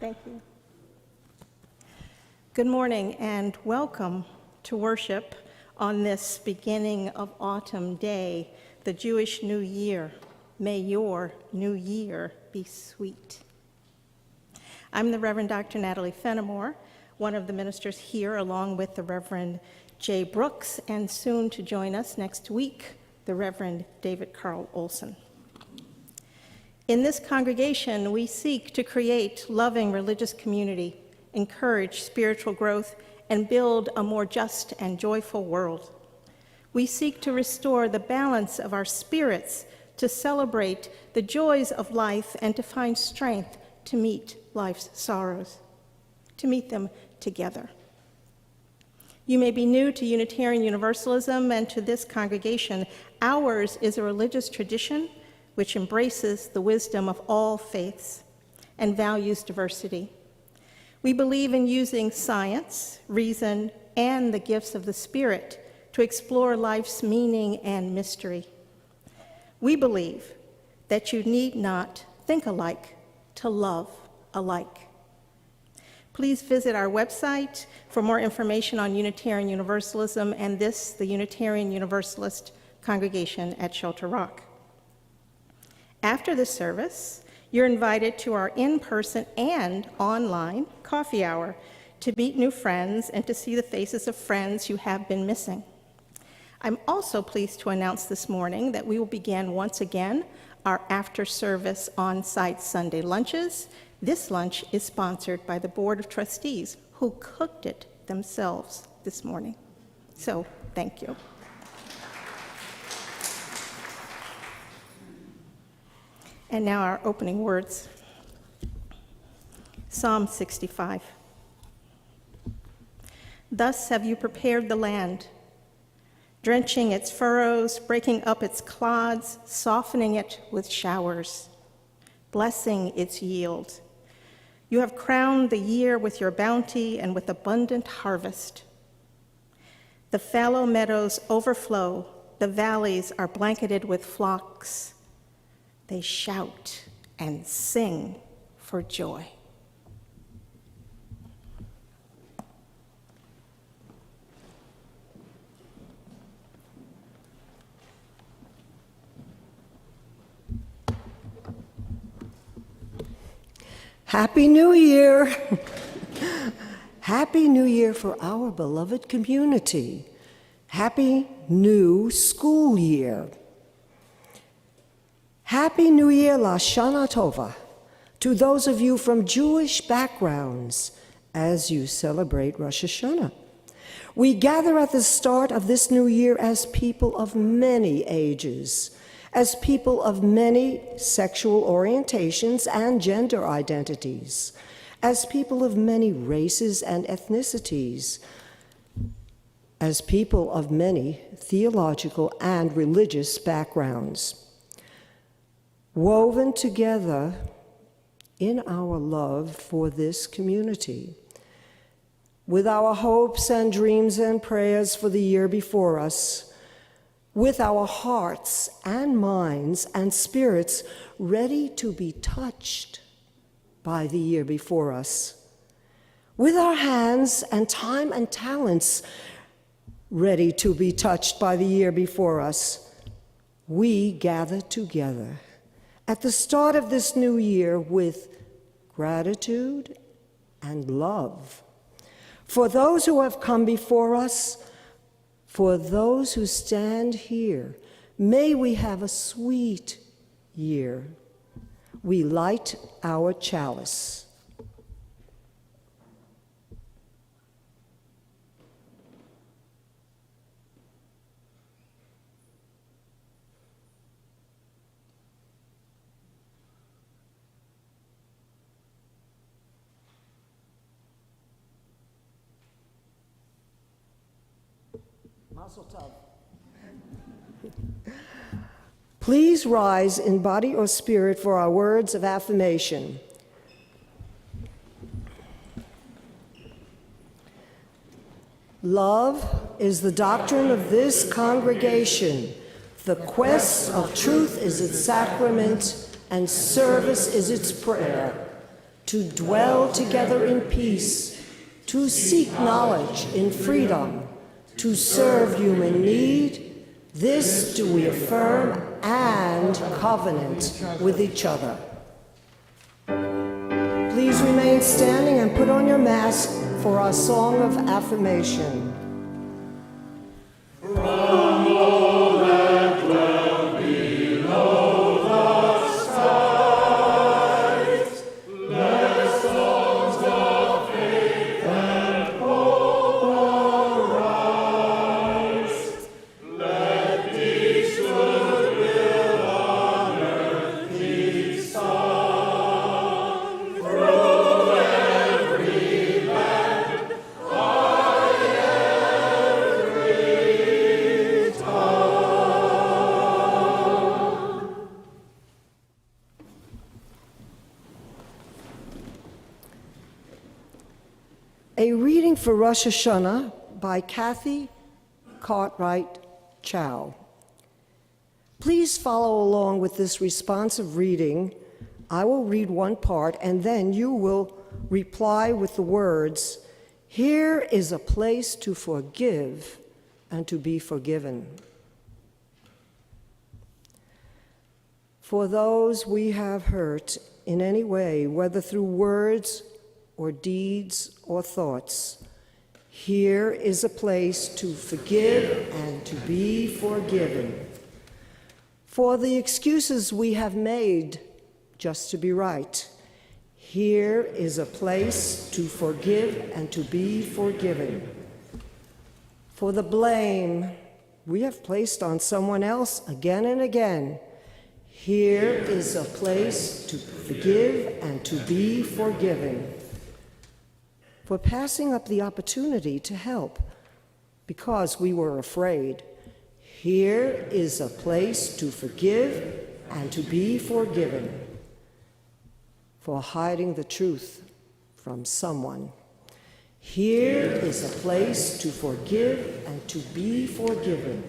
Thank you. Good morning and welcome to worship on this beginning of autumn day, the Jewish New Year. May your new year be sweet. I'm the Reverend Dr. Natalie Fenimore, one of the ministers here, along with the Reverend Jay Brooks, and soon to join us next week, the Reverend David Carl Olson. In this congregation, we seek to create loving religious community, encourage spiritual growth, and build a more just and joyful world. We seek to restore the balance of our spirits, to celebrate the joys of life, and to find strength to meet life's sorrows, to meet them together. You may be new to Unitarian Universalism and to this congregation. Ours is a religious tradition which embraces the wisdom of all faiths and values diversity. We believe in using science, reason, and the gifts of the Spirit to explore life's meaning and mystery. We believe that you need not think alike to love alike. Please visit our website for more information on Unitarian Universalism and the Unitarian Universalist congregation at Shelter Rock. After the service, you're invited to our in-person and online coffee hour to meet new friends and to see the faces of friends you have been missing. I'm also pleased to announce this morning that we will begin once again our after-service on-site Sunday lunches. This lunch is sponsored by the Board of Trustees, who cooked it themselves this morning. So, thank you. And now our opening words. Psalm 65. Thus have you prepared the land, drenching its furrows, breaking up its clods, softening it with showers, blessing its yield. You have crowned the year with your bounty and with abundant harvest. The fallow meadows overflow, the valleys are blanketed with flocks. They shout and sing for joy. Happy New Year! Happy New Year for our beloved community. Happy new school year. Happy New Year, Lashana Tova, to those of you from Jewish backgrounds as you celebrate Rosh Hashanah. We gather at the start of this new year as people of many ages, as people of many sexual orientations and gender identities, as people of many races and ethnicities, as people of many theological and religious backgrounds. Woven together in our love for this community, with our hopes and dreams and prayers for the year before us, with our hearts and minds and spirits ready to be touched by the year before us, with our hands and time and talents ready to be touched by the year before us, we gather together at the start of this new year with gratitude and love for those who have come before us, for those who stand here. May we have a sweet year. We light our chalice. Mazel tov. Please rise in body or spirit for our words of affirmation. Love is the doctrine of this congregation. The quest of truth is its sacrament, and service is its prayer. to dwell together in peace, to seek knowledge in freedom, to serve human need. This do we affirm and covenant with each other. Please remain standing and put on your mask for our song of affirmation. A reading for Rosh Hashanah by Kathy Cartwright Chow. Please follow along with this responsive reading. I will read one part, and then you will reply with the words, "Here is a place to forgive and to be forgiven." For those we have hurt in any way, whether through words or deeds or thoughts, here is a place to forgive and to be forgiven. For the excuses we have made just to be right, here is a place to forgive and to be forgiven. For the blame we have placed on someone else again and again, here is a place to forgive and to be forgiven. For passing up the opportunity to help because we were afraid, here is a place to forgive and to be forgiven. For hiding the truth from someone, here is a place to forgive and to be forgiven.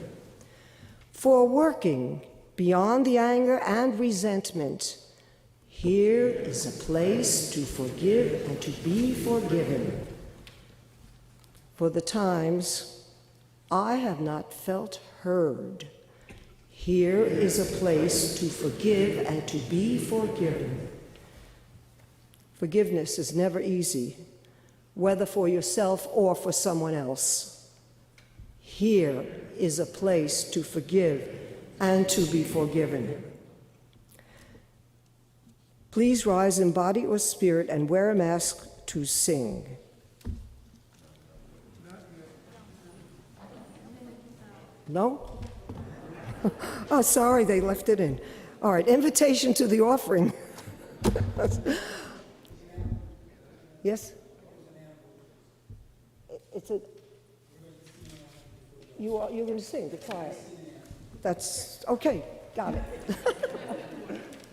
For working beyond the anger and resentment, here is a place to forgive and to be forgiven. For the times I have not felt heard, here is a place to forgive and to be forgiven. Forgiveness is never easy, whether for yourself or for someone else. Here is a place to forgive and to be forgiven. Please rise in body or spirit and wear a mask to sing. No? Oh, sorry, they left it in. All right, invitation to the offering. Yes? It's a. You're going to sing the choir. That's okay. Got it.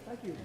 Thank you.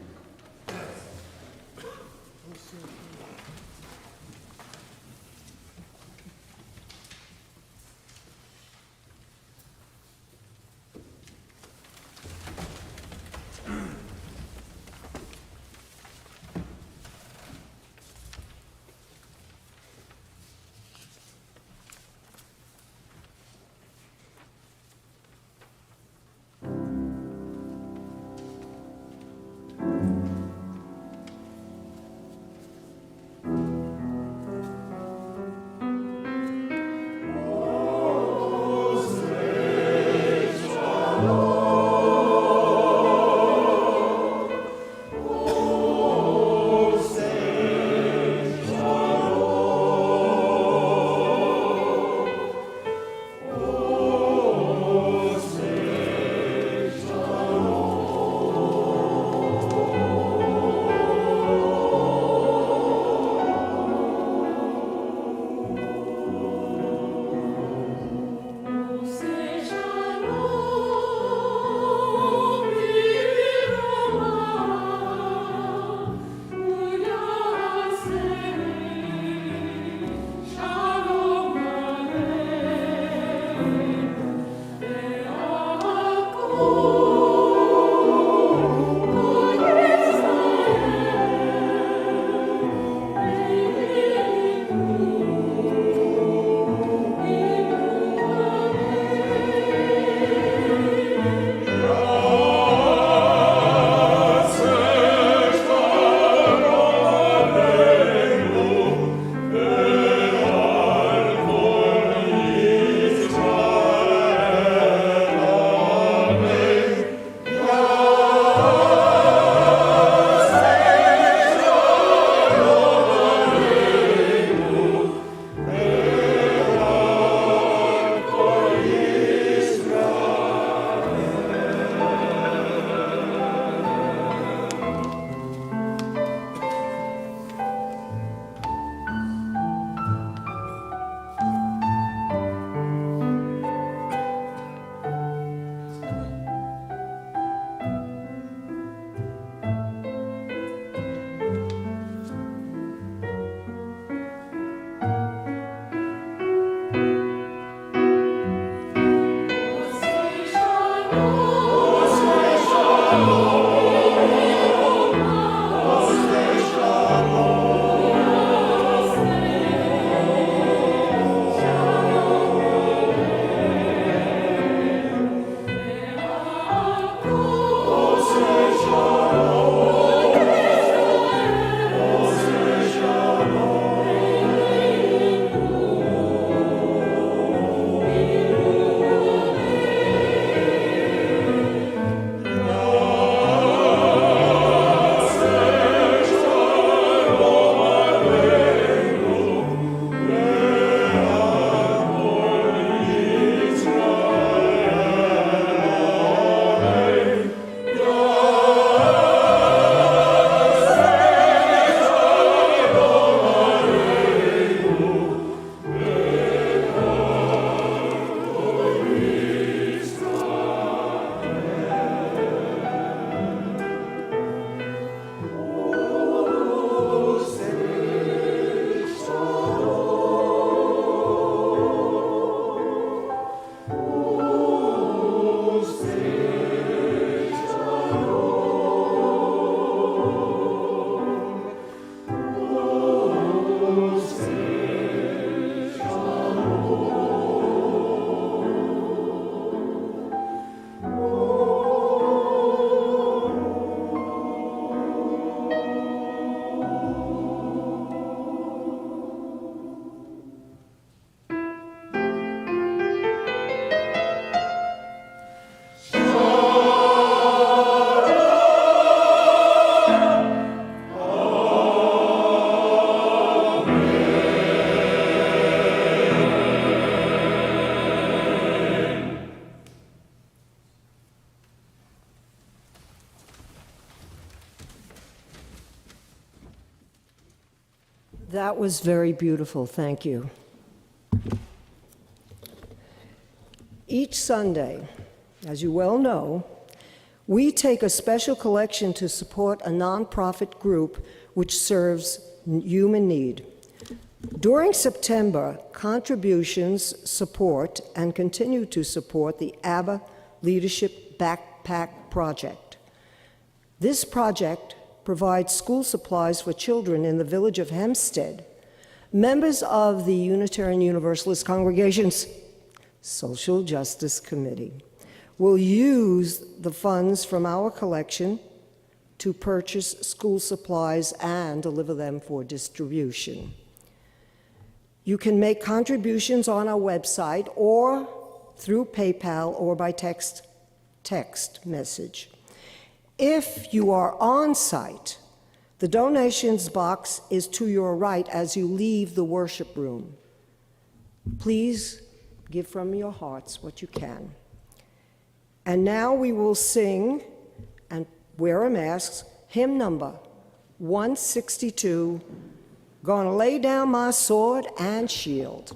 That was very beautiful, thank you. Each Sunday, as you well know, we take a special collection to support a nonprofit group which serves human need. During September, contributions support and continue to support the ABBA Leadership Backpack Project. This project provides school supplies for children in the village of Hempstead. Members of the Unitarian Universalist congregation's Social Justice Committee will use the funds from our collection to purchase school supplies and deliver them for distribution. You can make contributions on our website or through PayPal or by text message. If you are on site, the donations box is to your right as you leave the worship room. Please give from your hearts what you can. And now we will sing and wear a mask, hymn number 162, Gonna Lay Down My Sword and Shield.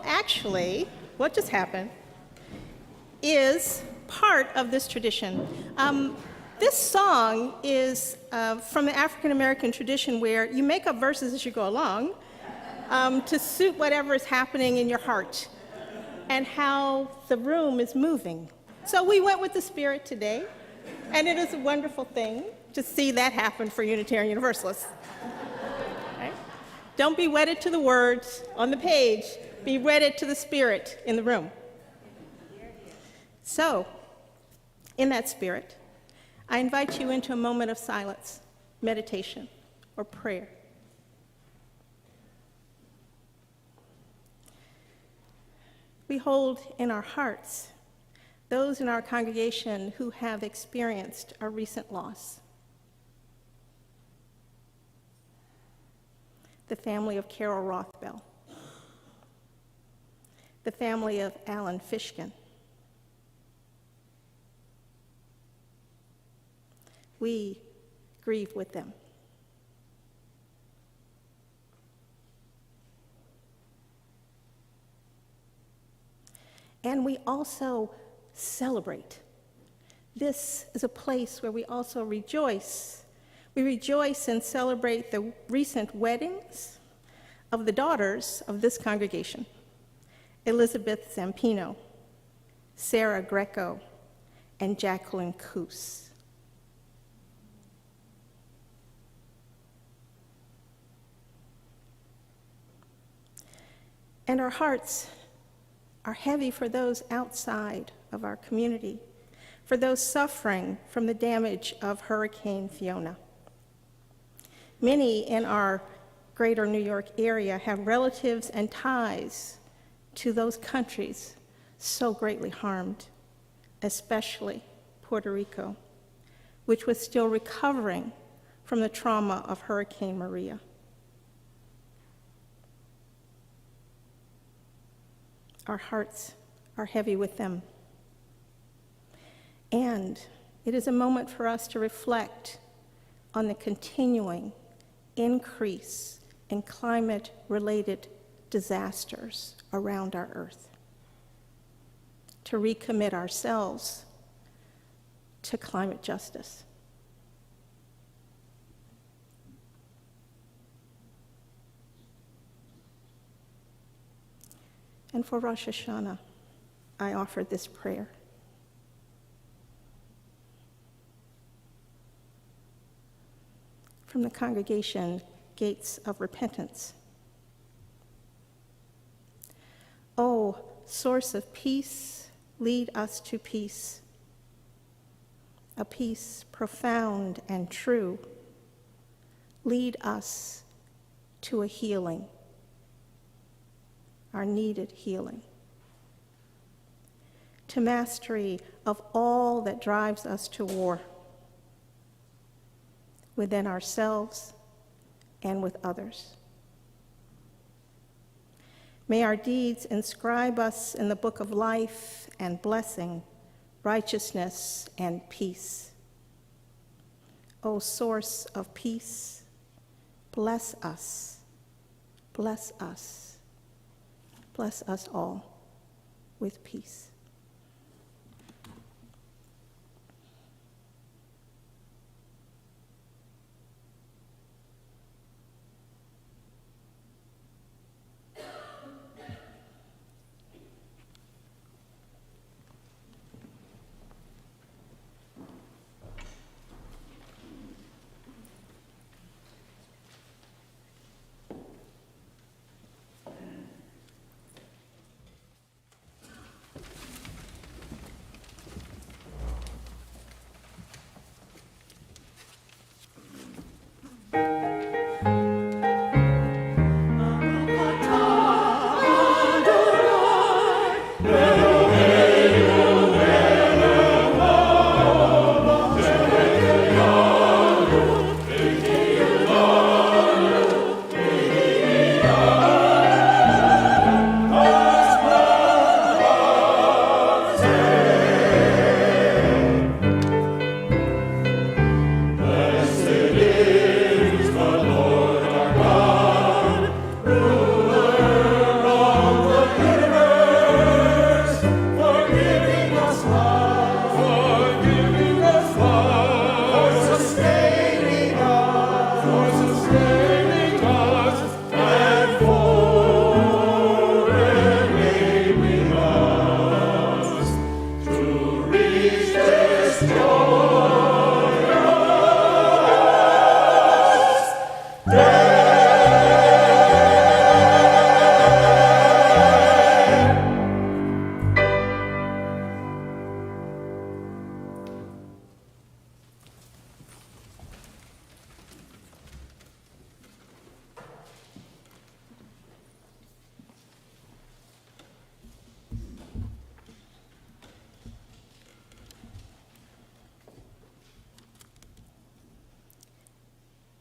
Actually, what just happened is part of this tradition. This song is from the African American tradition where you make up verses as you go along to suit whatever is happening in your heart and how the room is moving. So we went with the spirit today, and it is a wonderful thing to see that happen for Unitarian Universalists. Okay? Don't be wedded to the words on the page. Be wedded to the spirit in the room. So, in that spirit, I invite you into a moment of silence, meditation, or prayer. We hold in our hearts those in our congregation who have experienced a recent loss. The family of Carol Rothbell. The family of Alan Fishkin. We grieve with them. and we also celebrate. This is a place where we also rejoice. We rejoice and celebrate the recent weddings of the daughters of this congregation: Elizabeth Zampino, Sarah Greco, and Jacqueline Coos. And our hearts are heavy for those outside of our community, for those suffering from the damage of Hurricane Fiona. Many in our greater New York area have relatives and ties to those countries so greatly harmed, especially Puerto Rico, which was still recovering from the trauma of Hurricane Maria. Our hearts are heavy with them. And it is a moment for us to reflect on the continuing increase in climate-related disasters around our earth, to recommit ourselves to climate justice. And for Rosh Hashanah, I offer this prayer. From the congregation, Gates of Repentance. O source of peace, lead us to peace, a peace profound and true. Lead us to a healing, our needed healing, to mastery of all that drives us to war, within ourselves and with others. May our deeds inscribe us in the book of life and blessing, righteousness and peace. O source of peace, bless us, bless us, bless us all with peace.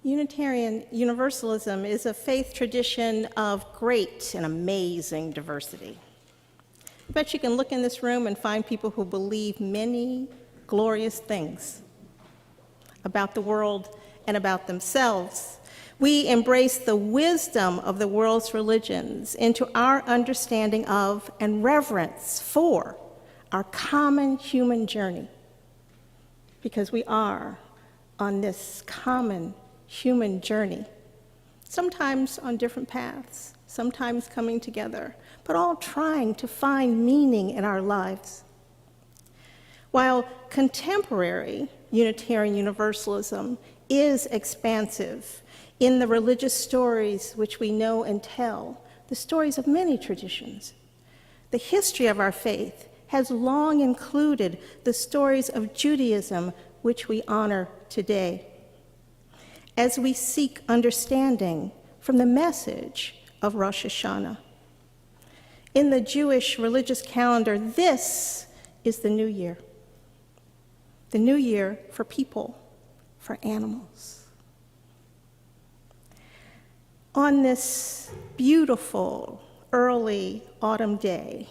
Unitarian Universalism is a faith tradition of great and amazing diversity. I bet you can look in this room and find people who believe many glorious things about the world and about themselves. We embrace the wisdom of the world's religions into our understanding of and reverence for our common human journey, because we are on this common human journey, sometimes on different paths, sometimes coming together, but all trying to find meaning in our lives. While contemporary Unitarian Universalism is expansive in the religious stories which we know and tell, the stories of many traditions, the history of our faith has long included the stories of Judaism which we honor today. As we seek understanding from the message of Rosh Hashanah. In the Jewish religious calendar, this is the new year. The new year for people, for animals. On this beautiful early autumn day,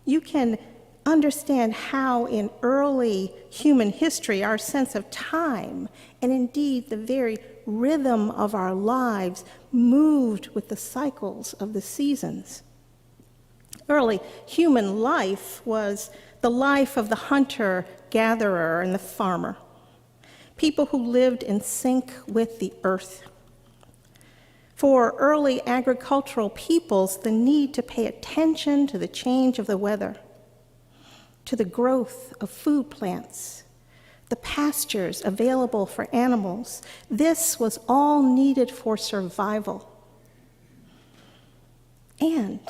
you can understand how in early human history our sense of time and indeed the very rhythm of our lives moved with the cycles of the seasons. Early human life was the life of the hunter, gatherer, and the farmer, people who lived in sync with the earth. For early agricultural peoples, the need to pay attention to the change of the weather, to the growth of food plants, the pastures available for animals, this was all needed for survival. And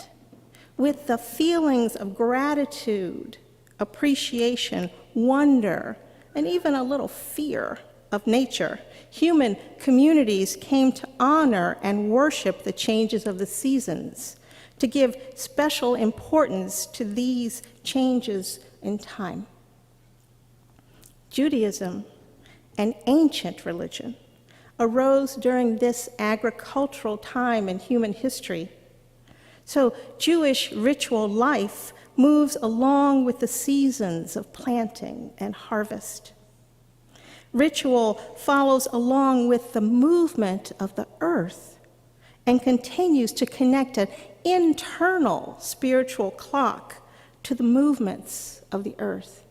with the feelings of gratitude, appreciation, wonder, and even a little fear of nature, human communities came to honor and worship the changes of the seasons, to give special importance to these changes in time. Judaism, an ancient religion, arose during this agricultural time in human history. So Jewish ritual life moves along with the seasons of planting and harvest. Ritual follows along with the movement of the earth and continues to connect an internal spiritual clock to the movements of the earth.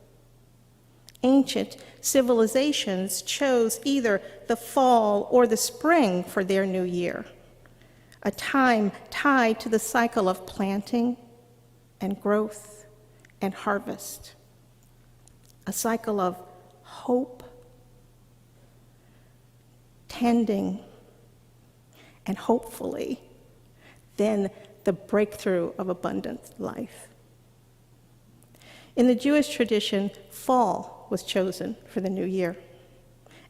Ancient civilizations chose either the fall or the spring for their new year, a time tied to the cycle of planting and growth and harvest, a cycle of hope, tending, and hopefully, then the breakthrough of abundant life. In the Jewish tradition, fall was chosen for the new year.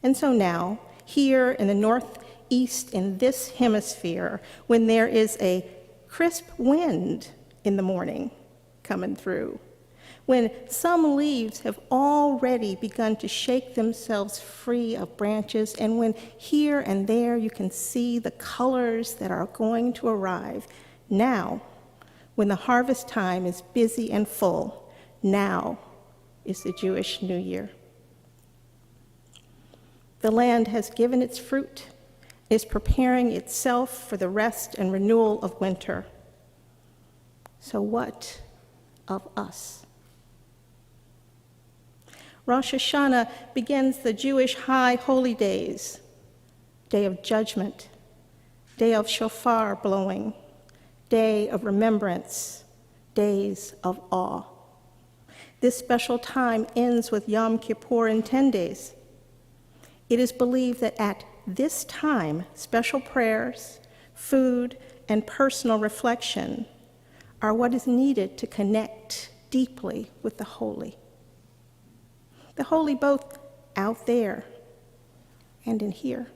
And so now, here in the northeast in this hemisphere, when there is a crisp wind in the morning coming through, when some leaves have already begun to shake themselves free of branches, and when here and there you can see the colors that are going to arrive, now, when the harvest time is busy and full, now is the Jewish New Year. The land has given its fruit, is preparing itself for the rest and renewal of winter. So what of us? Rosh Hashanah begins the Jewish high holy days, day of judgment, day of shofar blowing, day of remembrance, days of awe. This special time ends with Yom Kippur in 10 days. It is believed that at this time, special prayers, food, and personal reflection are what is needed to connect deeply with the holy. The holy both out there and in here.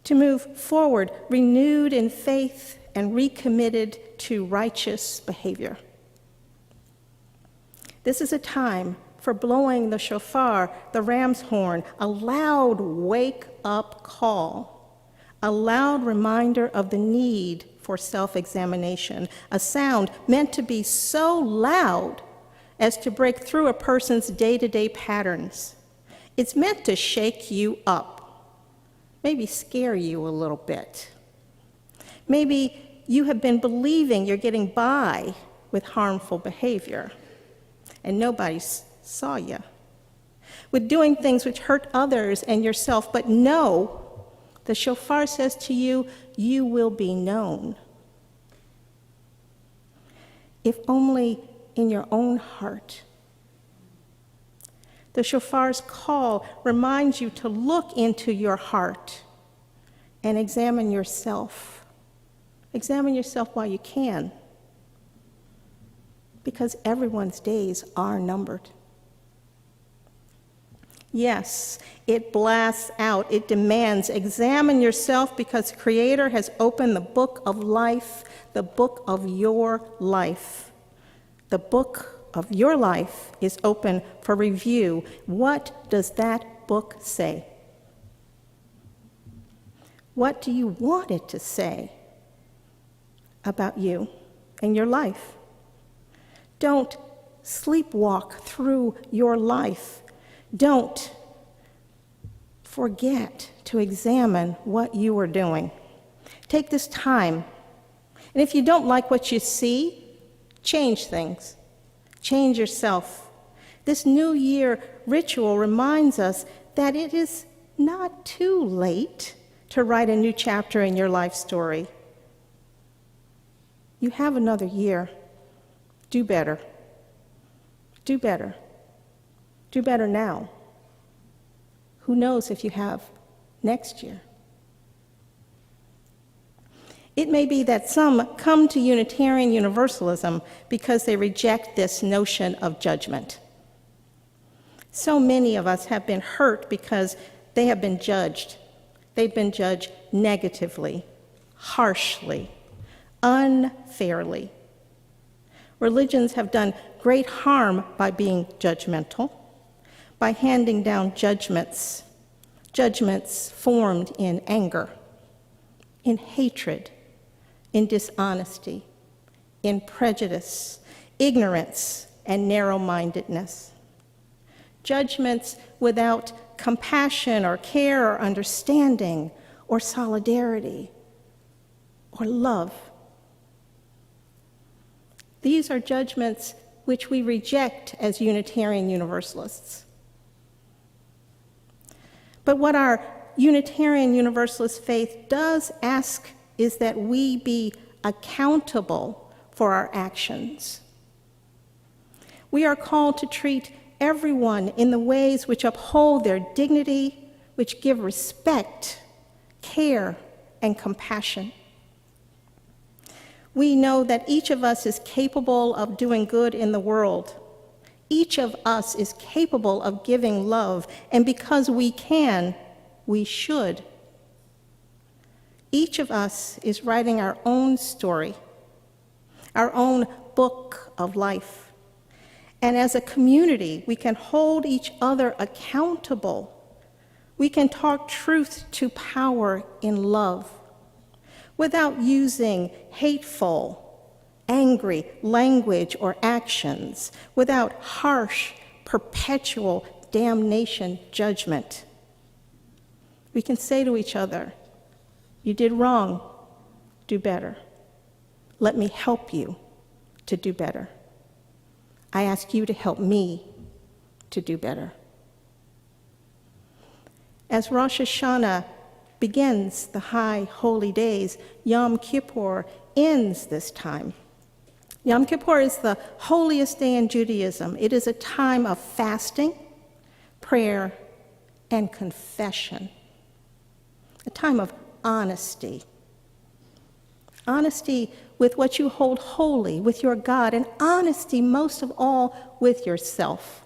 To move forward, renewed in faith and recommitted to righteous behavior. This is a time for blowing the shofar, the ram's horn, a loud wake-up call, a loud reminder of the need for self-examination, a sound meant to be so loud as to break through a person's day-to-day patterns. It's meant to shake you up. maybe scare you a little bit. Maybe you have been believing you're getting by with harmful behavior, and nobody saw you. With doing things which hurt others and yourself, but no, the shofar says to you, you will be known. If only in your own heart. The shofar's call reminds you to look into your heart and examine yourself. Examine yourself while you can, because everyone's days are numbered. Yes, it blasts out, it demands, examine yourself, because the Creator has opened the book of life, the book of your life. The book of your life is open for review. What does that book say? What do you want it to say about you and your life? Don't sleepwalk through your life. Don't forget to examine what you are doing. Take this time, and if you don't like what you see, change things. Change yourself. This New Year ritual reminds us that it is not too late to write a new chapter in your life story. You have another year. Do better. Do better. Do better now. Who knows if you have next year? It may be that some come to Unitarian Universalism because they reject this notion of judgment. So many of us have been hurt because they have been judged. They've been judged negatively, harshly, unfairly. Religions have done great harm by being judgmental, by handing down judgments formed in anger, in hatred, in dishonesty, in prejudice, ignorance, and narrow-mindedness. Judgments without compassion or care or understanding or solidarity or love. These are judgments which we reject as Unitarian Universalists. But what our Unitarian Universalist faith does ask is that we be accountable for our actions. We are called to treat everyone in the ways which uphold their dignity, which give respect, care, and compassion. We know that each of us is capable of doing good in the world. Each of us is capable of giving love, and because we can, we should. Each of us is writing our own story, our own book of life. And as a community, we can hold each other accountable. We can talk truth to power in love without using hateful, angry language or actions, without harsh, perpetual damnation judgment. We can say to each other, "You did wrong, do better. Let me help you to do better. I ask you to help me to do better." As Rosh Hashanah begins the high holy days, Yom Kippur ends this time. Yom Kippur is the holiest day in Judaism. It is a time of fasting, prayer, and confession. A time of honesty. Honesty with what you hold holy, with your God, and honesty most of all with yourself.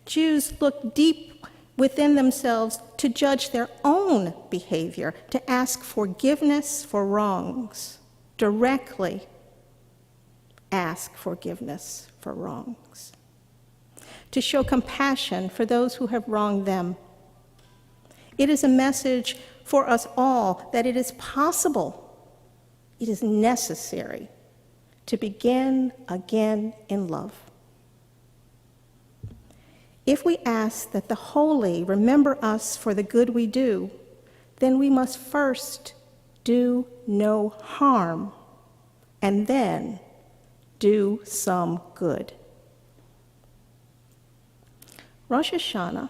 Jews look deep within themselves to judge their own behavior, to ask forgiveness for wrongs, directly ask forgiveness for wrongs, to show compassion for those who have wronged them. It is a message for us all that it is possible, it is necessary to begin again in love. If we ask that the holy remember us for the good we do, then we must first do no harm and then do some good. Rosh Hashanah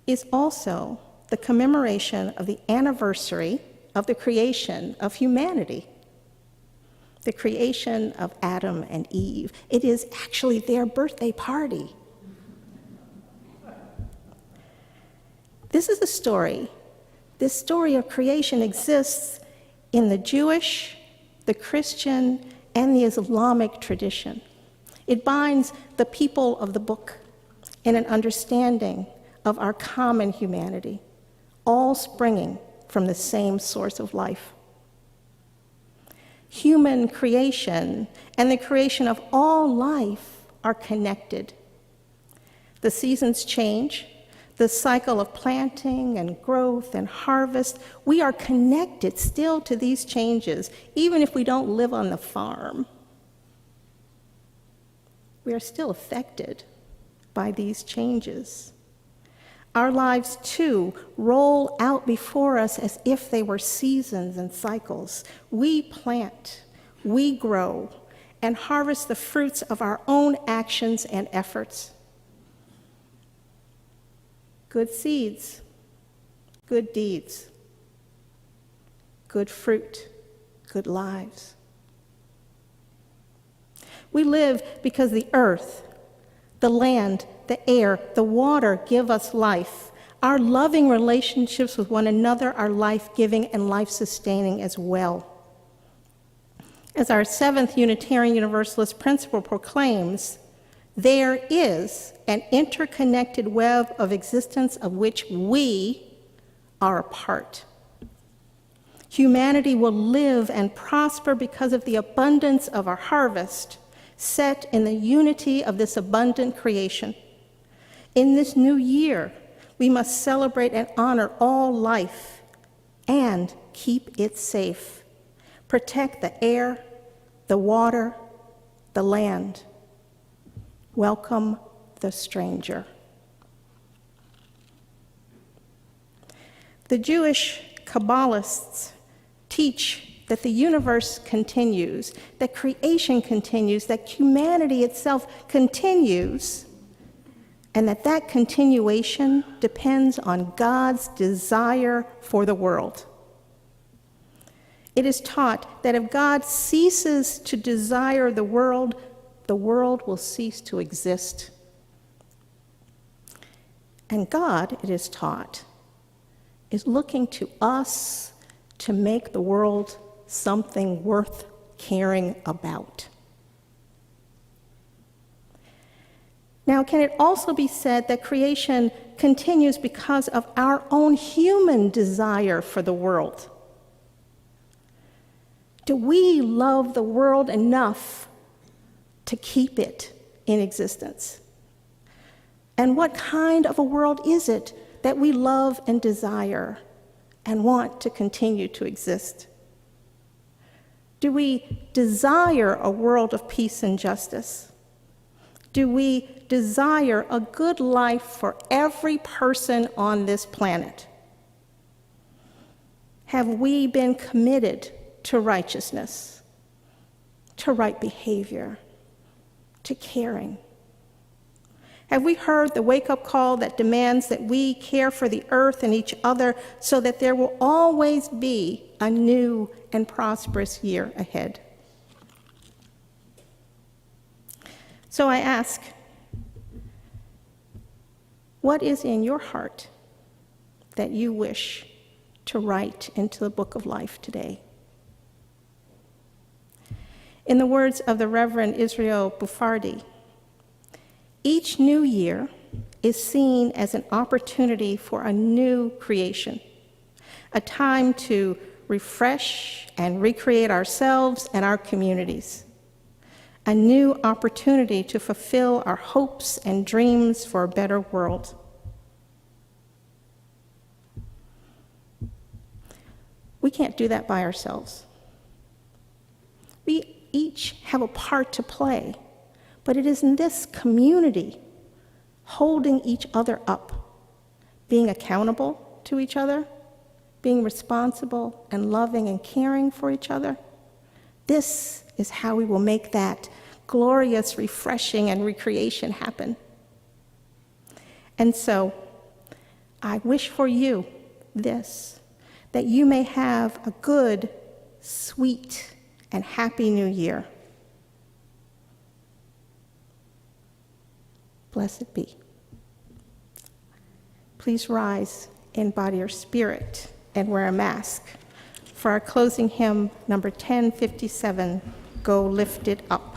is also the commemoration of the anniversary of the creation of humanity, the creation of Adam and Eve. It is actually their birthday party. This is a story. This story of creation exists in the Jewish, the Christian, and the Islamic tradition. It binds the people of the book in an understanding of our common humanity, all springing from the same source of life. Human creation and the creation of all life are connected. The seasons change, the cycle of planting and growth and harvest, we are connected still to these changes, even if we don't live on the farm. We are still affected by these changes. Our lives, too, roll out before us as if they were seasons and cycles. We plant, we grow, and harvest the fruits of our own actions and efforts. Good seeds, good deeds, good fruit, good lives. We live because the earth, the land, the air, the water give us life. Our loving relationships with one another are life-giving and life-sustaining as well. As our seventh Unitarian Universalist principle proclaims, there is an interconnected web of existence of which we are a part. Humanity will live and prosper because of the abundance of our harvest, set in the unity of this abundant creation. In this new year, we must celebrate and honor all life and keep it safe. Protect the air, the water, the land. Welcome the stranger. The Jewish Kabbalists teach that the universe continues, that creation continues, that humanity itself continues, and that that continuation depends on God's desire for the world. It is taught that if God ceases to desire the world will cease to exist. And God, it is taught, is looking to us to make the world something worth caring about. Now, can it also be said that creation continues because of our own human desire for the world? Do we love the world enough to keep it in existence? And what kind of a world is it that we love and desire and want to continue to exist? Do we desire a world of peace and justice? Do we desire a good life for every person on this planet? Have we been committed to righteousness, to right behavior, to caring? Have we heard the wake-up call that demands that we care for the earth and each other so that there will always be a new and prosperous year ahead? So I ask, what is in your heart that you wish to write into the book of life today? In the words of the Reverend Israel Bufardi, each new year is seen as an opportunity for a new creation, a time to refresh and recreate ourselves and our communities, a new opportunity to fulfill our hopes and dreams for a better world. We can't do that by ourselves. We each have a part to play, but it is in this community holding each other up, being accountable to each other, being responsible and loving and caring for each other. This is how we will make that glorious refreshing and recreation happen. And so, I wish for you this, that you may have a good, sweet, and happy new year. Blessed be. Please rise in body or spirit and wear a mask. For our closing hymn, number 1057, Go Lift It Up.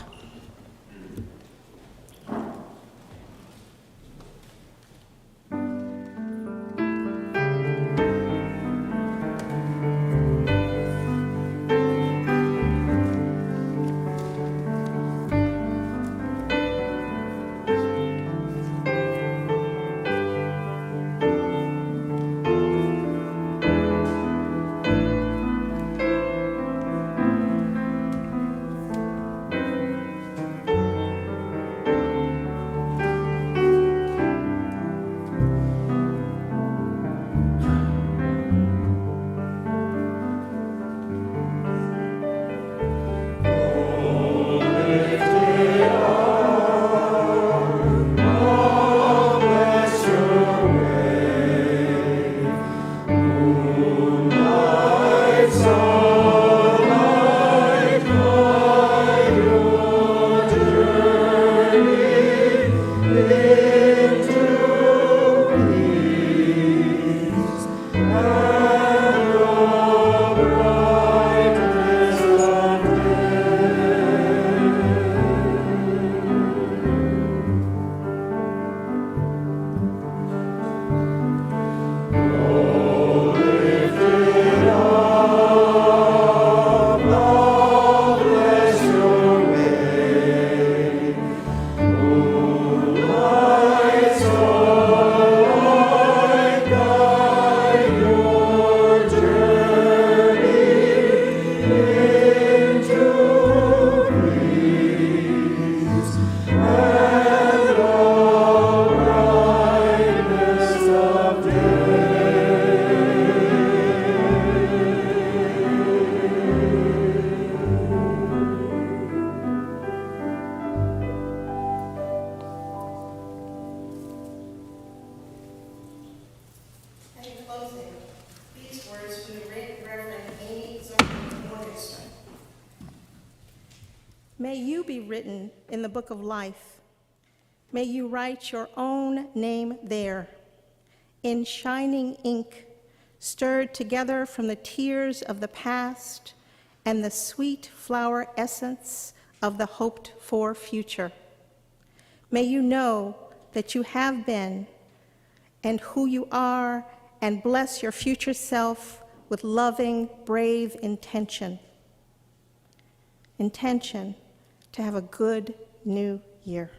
May you be written in the book of life. May you write your own name there, in shining ink, stirred together from the tears of the past and the sweet flower essence of the hoped-for future. May you know that you have been and who you are, and bless your future self with loving, brave intention. Intention to have a good new year.